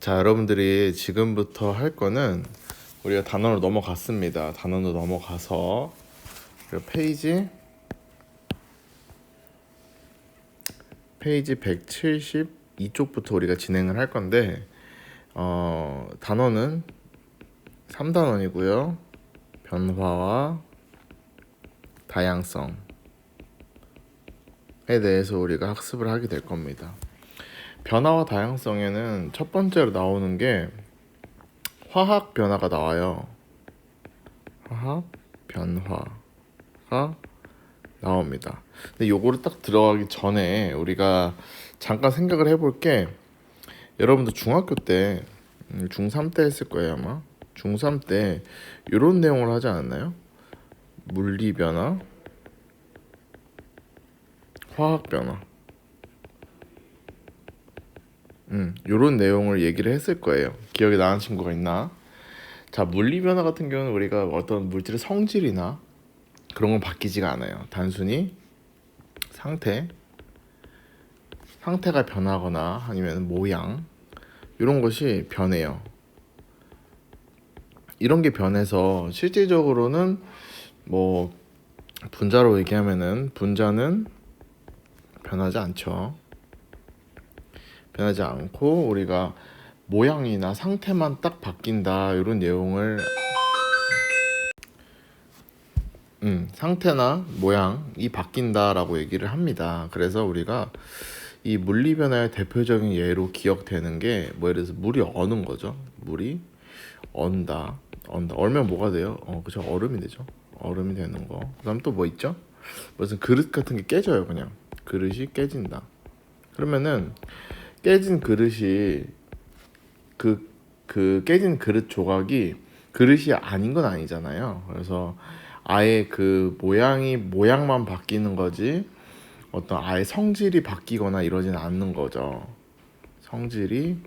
자, 여러분들이 지금부터 할 거는 우리가 단원으로 넘어갔습니다. 단원으로 넘어가서 페이지 172쪽부터 우리가 진행을 할 건데 단원은 3단원이고요. 변화와 다양성에 대해서 우리가 학습을 하게 될 겁니다. 변화와 다양성에는 첫 번째로 나오는 게 화학 변화가 나와요. 화학 변화가 나옵니다. 근데 요거를 딱 들어가기 전에 우리가 잠깐 생각을 해볼 게, 여러분들 중학교 때 중3 때 했을 거예요 아마. 중3 때 이런 내용을 하지 않았나요? 물리 변화, 화학 변화, 요런 내용을 얘기를 했을 거예요. 기억에 나는 친구가 있나? 자, 물리 변화 같은 경우는 우리가 어떤 물질의 성질이나 그런 건 바뀌지가 않아요. 단순히 상태가 변하거나 아니면 모양, 이런 것이 변해요. 이런 게 변해서 실질적으로는 뭐 분자로 얘기하면은 분자는 변하지 않죠. 변하지 않고 우리가 모양이나 상태만 딱 바뀐다, 이런 내용을 상태나 모양이 바뀐다라고 얘기를 합니다. 그래서 우리가 이 물리 변화의 대표적인 예로 기억되는 게 뭐, 예를 들어서 물이 어는 거죠. 물이 언다. 얼면 뭐가 돼요? 그죠, 얼음이 되죠. 얼음이 되는 거. 그다음 또 뭐 있죠? 무슨 그릇 같은 게 깨져요. 그냥 그릇이 깨진다. 그러면은 깨진 그릇이 그 깨진 그릇 조각이 그릇이 아닌 건 아니잖아요. 그래서 아예 그 모양만 바뀌는 거지, 어떤 아예 성질이 바뀌거나 이러진 않는 거죠. 성질이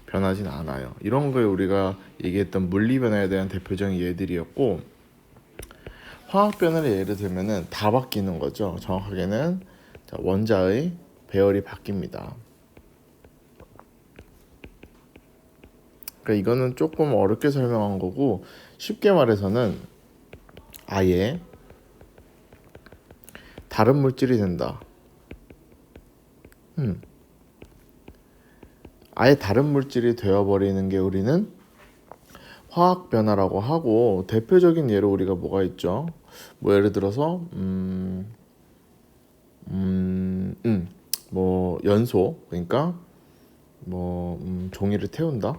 변하진 않아요. 이런 걸 우리가 얘기했던 물리 변화에 대한 대표적인 예들이었고, 화학 변화를 예를 들면은 다 바뀌는 거죠. 정확하게는 원자의 배열이 바뀝니다. 그러니까 이거는 조금 어렵게 설명한 거고, 쉽게 말해서는 아예 다른 물질이 된다. 아예 다른 물질이 되어버리는 게 우리는 화학 변화라고 하고, 대표적인 예로 우리가 뭐가 있죠? 뭐 예를 들어서 뭐 연소, 그러니까 뭐 종이를 태운다.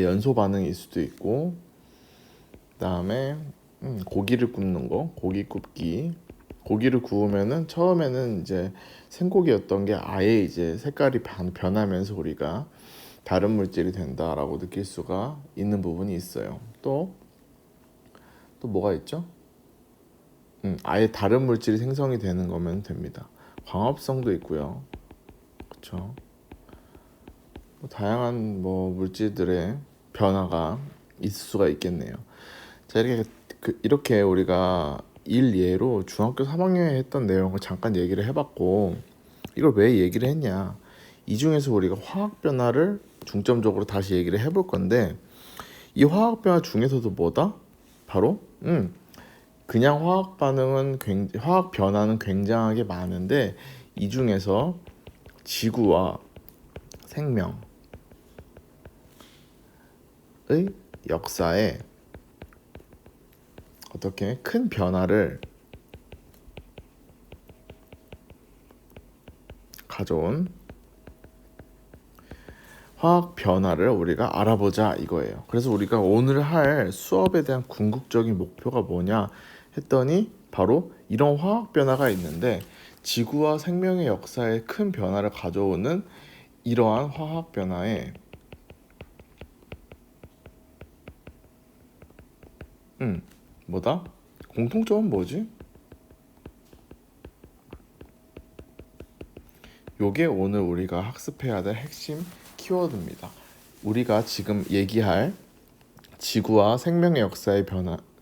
연소 반응일 수도 있고, 그다음에 고기를 굽는 거, 고기 굽기. 고기를 구우면은 처음에는 이제 생고기였던 게 아예 이제 색깔이 변하면서 우리가 다른 물질이 된다라고 느낄 수가 있는 부분이 있어요. 또 뭐가 있죠? 아예 다른 물질이 생성이 되는 거면 됩니다. 광합성도 있고요. 그렇죠? 다양한 뭐 물질들의 변화가 있을 수가 있겠네요. 자, 이렇게 우리가 일예로 중학교 3학년에 했던 내용을 잠깐 얘기를 해봤고, 이걸 왜 얘기를 했냐, 이 중에서 우리가 화학 변화를 중점적으로 다시 얘기를 해볼 건데, 이 화학 변화 중에서도 뭐다? 바로 그냥 화학 변화는 굉장하게 많은데, 이 중에서 지구와 생명의 역사에 어떻게 큰 변화를 가져온 화학 변화를 우리가 알아보자, 이거예요. 그래서 우리가 오늘 할 수업에 대한 궁극적인 목표가 뭐냐 했더니, 바로 이런 화학 변화가 있는데 지구와 생명의 역사에 큰 변화를 가져오는 이러한 화학 변화에 뭐다? 공통점은 뭐지? 요게 오늘 우리가 학습해야 될 핵심 키워드입니다. 우리가 지금 얘기할 지구와 생명의 역사의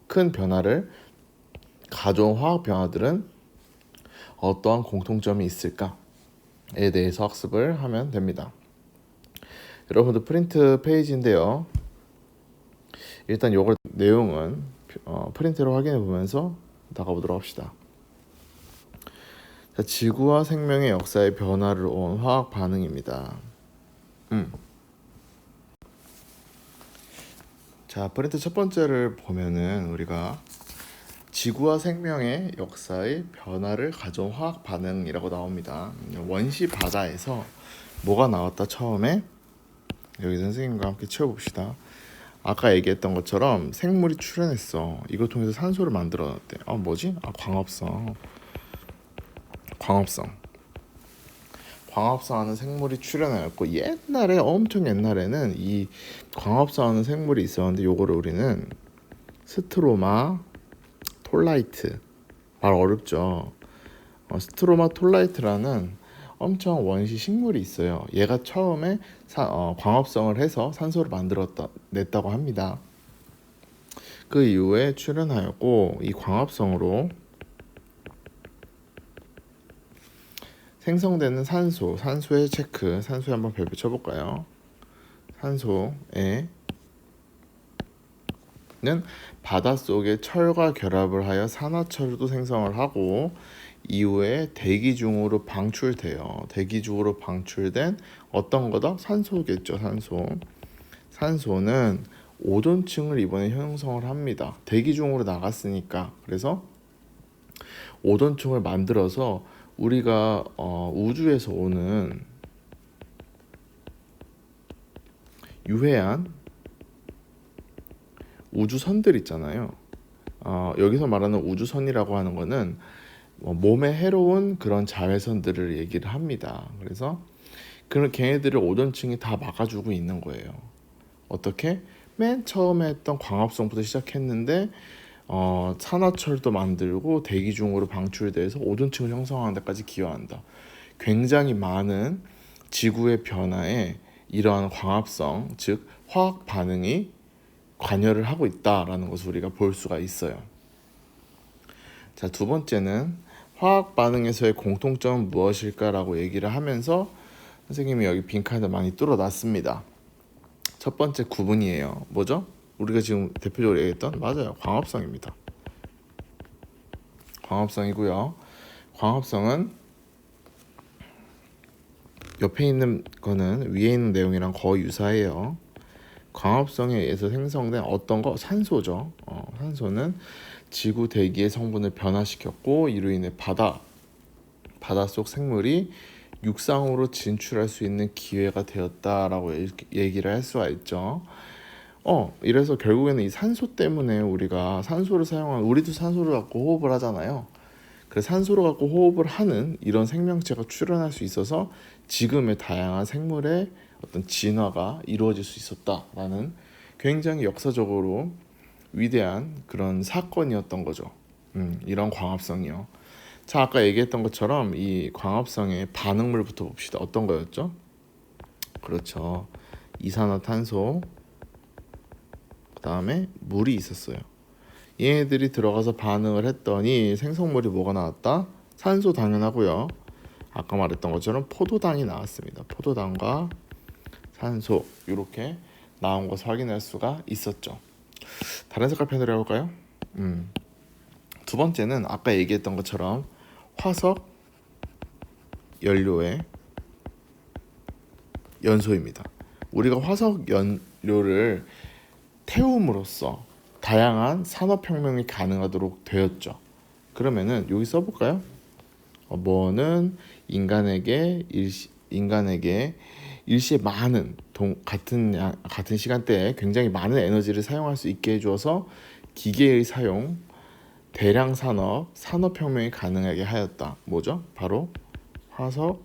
큰 변화를 가져온 화학 변화들은 어떠한 공통점이 있을까? 대해서 학습을 하면 됩니다. 여러분들 프린트 페이지인데요. 일단 요걸 내용은 프린트로 확인해 보면서 나가보도록 합시다. 자, 지구와 생명의 역사의 변화를 온 화학 반응입니다. 자, 프린트 첫 번째를 보면은 우리가 지구와 생명의 역사의 변화를 가져온 화학 반응이라고 나옵니다. 원시 바다에서 뭐가 나왔다 처음에 여기 선생님과 함께 채워봅시다. 아까 얘기했던 것처럼 생물이 출현했어. 이걸 통해서 산소를 만들어냈대. 뭐지? 광합성. 광합성하는 생물이 출현하였고 옛날에 엄청 옛날에는 이 광합성하는 생물이 있었는데 요거를 우리는 스트로마 톨라이트 말 어렵죠. 스트로마 톨라이트라는 엄청 원시 식물이 있어요. 얘가 처음에 광합성을 해서 산소를 냈다고 합니다. 그 이후에 출현하였고 이 광합성으로 생성되는 산소의 체크, 산소에 한번 별표 쳐볼까요? 산소에는 바닷속에 철과 결합을 하여 산화철도 생성을 하고 이후에 대기 중으로 방출돼요. 대기 중으로 방출된 어떤 거다? 산소겠죠. 산소는 오존층을 이번에 형성을 합니다. 대기 중으로 나갔으니까. 그래서 오존층을 만들어서 우리가 우주에서 오는 유해한 우주선들 있잖아요. 여기서 말하는 우주선이라고 하는 거는 몸에 해로운 그런 자외선들을 얘기를 합니다. 그래서 그런 걔네들을 오존층이 다 막아주고 있는 거예요. 어떻게? 맨 처음에 했던 광합성부터 시작했는데 산화철도 만들고 대기 중으로 방출돼서 오존층을 형성하는 데까지 기여한다. 굉장히 많은 지구의 변화에 이러한 광합성, 즉 화학 반응이 관여를 하고 있다라는 것을 우리가 볼 수가 있어요. 자, 두 번째는 화학 반응에서의 공통점은 무엇일까라고 얘기를 하면서 선생님이 여기 빈칸을 많이 뚫어놨습니다. 첫 번째 구분이에요. 뭐죠? 우리가 지금 대표적으로 얘기했던 맞아요. 광합성입니다. 광합성이고요. 광합성은 옆에 있는 거는 위에 있는 내용이랑 거의 유사해요. 광합성에 의해서 생성된 어떤 거? 산소죠. 산소는 지구 대기의 성분을 변화시켰고 이로 인해 바닷속 생물이 육상으로 진출할 수 있는 기회가 되었다라고 얘기를 할 수가 있죠. 이래서 결국에는 이 산소 때문에 우리가 산소를 우리도 산소를 갖고 호흡을 하잖아요. 그래서 산소를 갖고 호흡을 하는 이런 생명체가 출현할 수 있어서 지금의 다양한 생물의 어떤 진화가 이루어질 수 있었다라는 굉장히 역사적으로 위대한 그런 사건이었던 거죠. 이런 광합성이요. 자, 아까 얘기했던 것처럼 이 광합성의 반응물부터 봅시다. 어떤 거였죠? 그렇죠. 이산화탄소, 그 다음에 물이 있었어요. 얘네들이 들어가서 반응을 했더니 생성물이 뭐가 나왔다? 산소 당연하고요. 아까 말했던 것처럼 포도당이 나왔습니다. 포도당과 산소 이렇게 나온 것을 확인할 수가 있었죠. 다른 색깔 펜으로 해볼까요? 두 번째는 아까 얘기했던 것처럼 화석 연료의 연소입니다. 우리가 화석 연료를 태움으로써 다양한 산업혁명이 가능하도록 되었죠. 그러면은 여기 써볼까요? 뭐는 인간에게 일시에 많은 같은 시간대에 굉장히 많은 에너지를 사용할 수 있게 해주어서 기계의 사용, 대량 산업혁명이 가능하게 하였다. 뭐죠? 바로 화석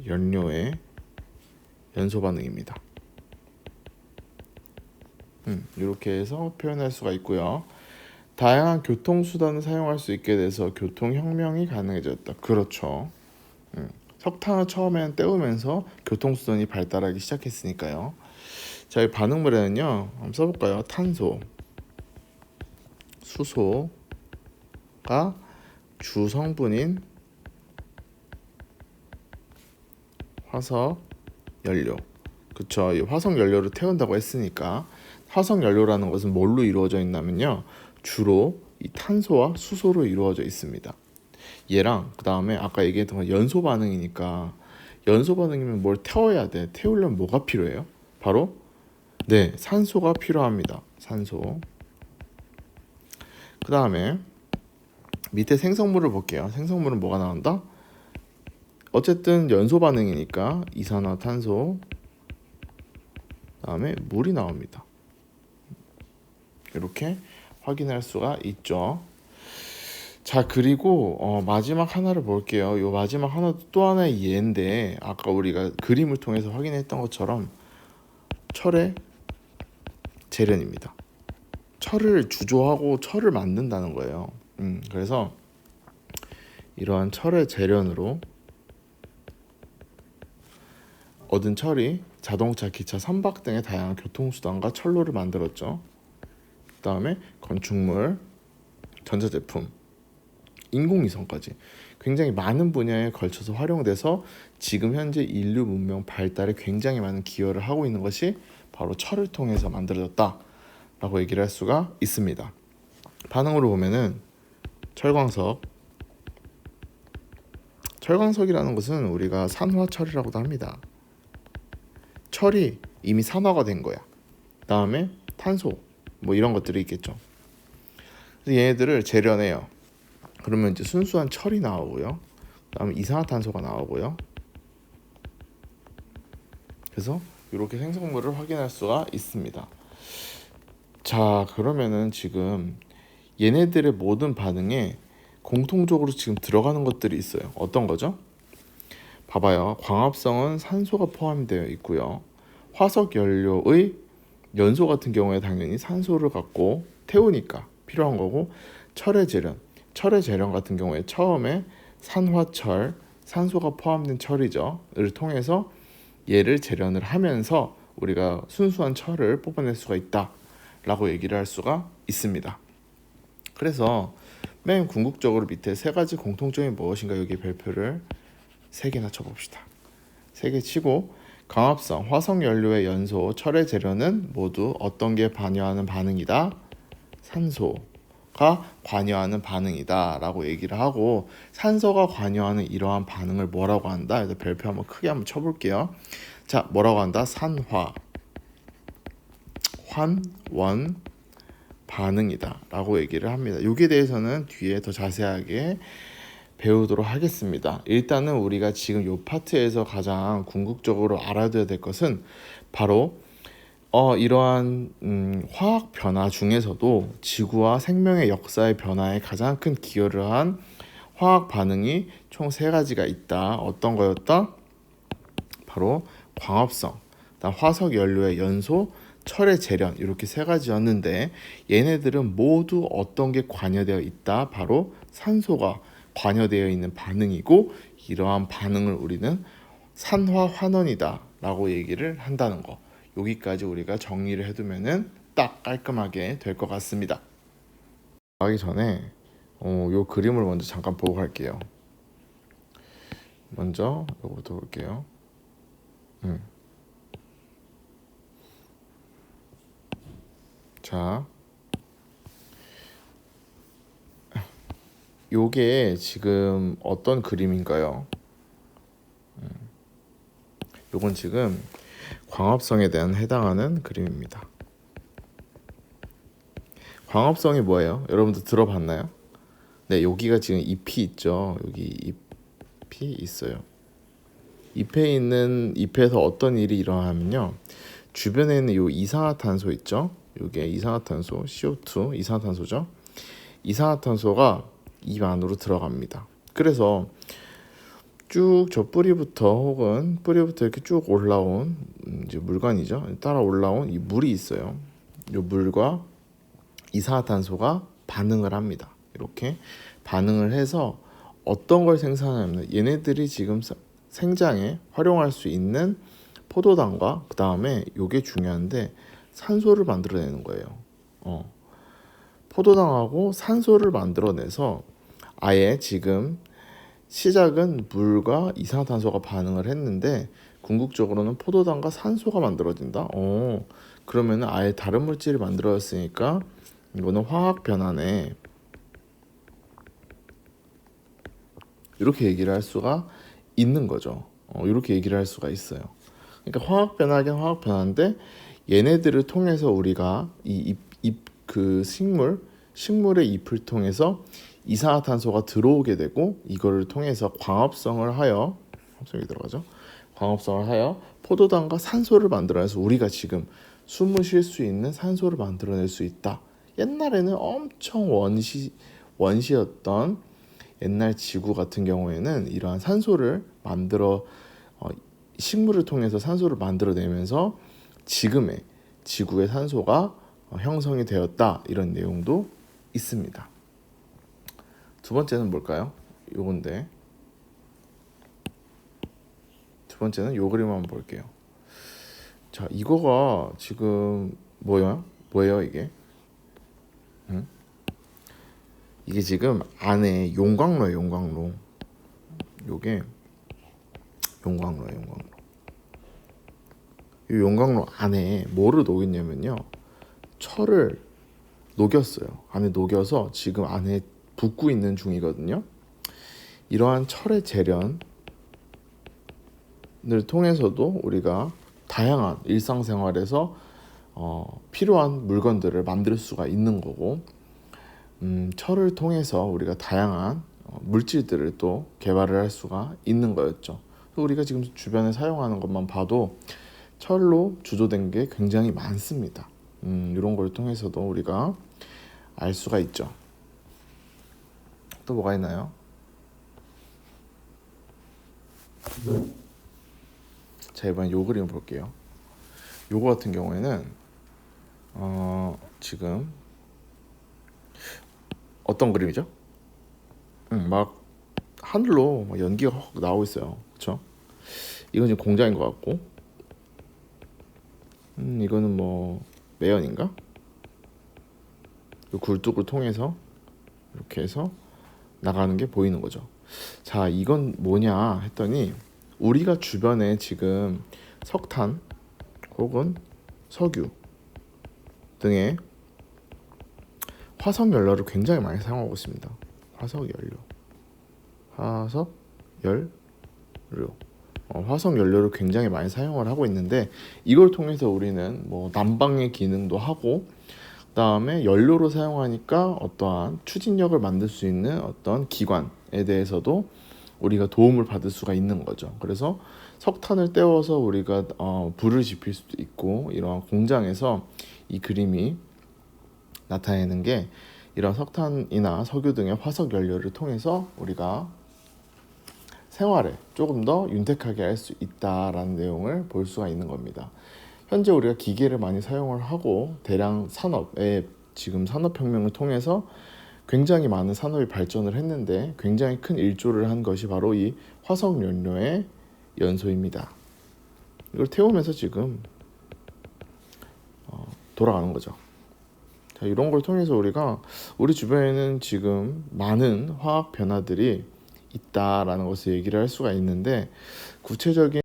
연료의 연소 반응입니다. 이렇게 해서 표현할 수가 있고요. 다양한 교통수단을 사용할 수 있게 돼서 교통혁명이 가능해졌다. 그렇죠. 석탄을 처음에는 때우면서 교통수단이 발달하기 시작했으니까요. 자, 이 반응물에는요. 한번 써볼까요? 탄소, 수소가 주성분인 화석 연료. 그쵸. 이 화석 연료를 태운다고 했으니까 화석 연료라는 것은 뭘로 이루어져 있냐면요. 주로 이 탄소와 수소로 이루어져 있습니다. 얘랑 그 다음에 아까 얘기했던 건 연소 반응이니까 연소 반응이면 뭘 태워야 돼. 태우려면 뭐가 필요해요? 바로 네, 산소가 필요합니다. 산소. 그 다음에 밑에 생성물을 볼게요. 생성물은 뭐가 나온다? 어쨌든 연소 반응이니까 이산화탄소, 그다음에 물이 나옵니다. 이렇게 확인할 수가 있죠. 자, 그리고 마지막 하나를 볼게요. 요 마지막 하나도 또 하나의 예인데 아까 우리가 그림을 통해서 확인했던 것처럼 철의 재련입니다. 철을 주조하고 철을 만든다는 거예요. 그래서 이러한 철의 재련으로 얻은 철이 자동차, 기차, 선박 등의 다양한 교통수단과 철로를 만들었죠. 그 다음에 건축물, 전자제품, 인공위성까지 굉장히 많은 분야에 걸쳐서 활용돼서 지금 현재 인류 문명 발달에 굉장히 많은 기여를 하고 있는 것이 바로 철을 통해서 만들어졌다라고 얘기를 할 수가 있습니다. 반응으로 보면은 철광석이라는 것은 우리가 산화철이라고도 합니다. 철이 이미 산화가 된 거야. 그다음에 탄소 뭐 이런 것들이 있겠죠. 그래서 얘네들을 재련해요. 그러면 이제 순수한 철이 나오고요. 그다음에 이산화탄소가 나오고요. 그래서 이렇게 생성물을 확인할 수가 있습니다. 자, 그러면은 지금 얘네들의 모든 반응에 공통적으로 지금 들어가는 것들이 있어요. 어떤 거죠? 봐봐요. 광합성은 산소가 포함되어 있고요. 화석 연료의 연소 같은 경우에 당연히 산소를 갖고 태우니까 필요한 거고, 철의 재련 같은 경우에 처음에 산화철, 산소가 포함된 철이죠.를 통해서 얘를 재련을 하면서 우리가 순수한 철을 뽑아낼 수가 있다라고 얘기를 할 수가 있습니다. 그래서 맨 궁극적으로 밑에 세 가지 공통점이 무엇인가 여기 별표를 3개나 쳐봅시다. 3개 치고 광합성, 화석 연료의 연소, 철의 재련은 모두 어떤 게 관여하는 반응이다? 산소가 관여하는 반응이다 라고 얘기를 하고, 산소가 관여하는 이러한 반응을 뭐라고 한다? 그래서 별표 한번 크게 한번 쳐볼게요. 자, 뭐라고 한다? 산화, 환원 반응이다 라고 얘기를 합니다. 여기에 대해서는 뒤에 더 자세하게 배우도록 하겠습니다. 일단은 우리가 지금 이 파트에서 가장 궁극적으로 알아둬야 될 것은 바로 이러한 화학 변화 중에서도 지구와 생명의 역사의 변화에 가장 큰 기여를 한 화학 반응이 총 3가지가 있다. 어떤 거였다? 바로 광합성, 화석 연료의 연소, 철의 재련, 이렇게 3가지였는데 얘네들은 모두 어떤 게 관여되어 있다? 바로 산소가 관여되어 있는 반응이고, 이러한 반응을 우리는 산화환원이다 라고 얘기를 한다는 거. 여기까지 우리가 정리를 해두면은 딱 깔끔하게 될 것 같습니다. 하기 전에 요 그림을 먼저 잠깐 보고 갈게요. 먼저 요거부터 볼게요. 자, 요게 지금 어떤 그림인가요? 요건 지금 광합성에 대한 해당하는 그림입니다. 광합성이 뭐예요? 여러분들 들어봤나요? 네, 여기가 지금 잎이 있죠. 여기 잎이 있어요. 잎에서 어떤 일이 일어나면요, 주변에 있는 요 이산화탄소 있죠. 요게 이산화탄소, CO2 이산화탄소죠. 이산화탄소가 잎 안으로 들어갑니다. 그래서 쭉 저 뿌리부터 이렇게 쭉 올라온 이제 물관이죠. 따라 올라온 이 물이 있어요. 이 물과 이산화탄소가 반응을 합니다. 이렇게 반응을 해서 어떤 걸 생산하냐면 얘네들이 지금 생장에 활용할 수 있는 포도당과 그 다음에 요게 중요한데 산소를 만들어내는 거예요. 포도당하고 산소를 만들어내서 아예 지금 시작은 물과 이산화탄소가 반응을 했는데 궁극적으로는 포도당과 산소가 만들어진다. 그러면은 아예 다른 물질이 만들어졌으니까 이거는 화학 변화네. 이렇게 얘기를 할 수가 있는 거죠. 이렇게 얘기를 할 수가 있어요. 그러니까 화학 변화긴 화학 변화인데 얘네들을 통해서 우리가 그 식물의 잎을 통해서 이산화탄소가 들어오게 되고 이거를 통해서 화합성이 들어가죠. 광합성을 하여 포도당과 산소를 만들어내서 우리가 지금 숨을 쉴 수 있는 산소를 만들어낼 수 있다. 옛날에는 엄청 원시였던 옛날 지구 같은 경우에는 이러한 산소를 식물을 통해서 산소를 만들어내면서 지금의 지구의 산소가 형성이 되었다. 이런 내용도 있습니다. 두 번째는 뭘까요? 요건데 두 번째는 요 그림 한번 볼게요. 자, 이거가 지금 뭐예요 이게? 이게 지금 안에 용광로예요. 용광로. 요게 용광로예요. 이 용광로 안에 뭐를 녹였냐면요, 철을 녹였어요. 안에 녹여서 지금 안에 붓고 있는 중이거든요. 이러한 철의 재련을 통해서도 우리가 다양한 일상생활에서 필요한 물건들을 만들 수가 있는 거고, 철을 통해서 우리가 다양한 물질들을 또 개발을 할 수가 있는 거였죠. 우리가 지금 주변에 사용하는 것만 봐도 철로 주조된 게 굉장히 많습니다. 이런 걸 통해서도 우리가 알 수가 있죠. 또 뭐가 있나요? 자, 이번엔 요 그림 볼게요. 요거 같은 경우에는 지금 어떤 그림이죠? 막 하늘로 막 연기가 확 나오고 있어요. 그렇죠? 이건 지금 공장인 것 같고, 이거는 뭐 매연인가? 그 굴뚝을 통해서 이렇게 해서 나가는 게 보이는 거죠. 자, 이건 뭐냐 했더니 우리가 주변에 지금 석탄 혹은 석유 등의 화석 연료를 굉장히 많이 사용하고 있습니다. 화석 연료를 굉장히 많이 사용을 하고 있는데, 이걸 통해서 우리는 뭐 난방의 기능도 하고, 그다음에 연료로 사용하니까 어떠한 추진력을 만들 수 있는 어떤 기관에 대해서도 우리가 도움을 받을 수가 있는 거죠. 그래서 석탄을 떼워서 우리가 불을 지필 수도 있고, 이러한 공장에서 이 그림이 나타내는 게 이런 석탄이나 석유 등의 화석 연료를 통해서 우리가 생활에 조금 더 윤택하게 할 수 있다라는 내용을 볼 수가 있는 겁니다. 현재 우리가 기계를 많이 사용을 하고 대량 산업에 지금 산업혁명을 통해서 굉장히 많은 산업이 발전을 했는데 굉장히 큰 일조를 한 것이 바로 이 화석연료의 연소입니다. 이걸 태우면서 지금 돌아가는 거죠. 자, 이런 걸 통해서 우리가 우리 주변에는 지금 많은 화학 변화들이 있다라는 것을 얘기를 할 수가 있는데, 구체적인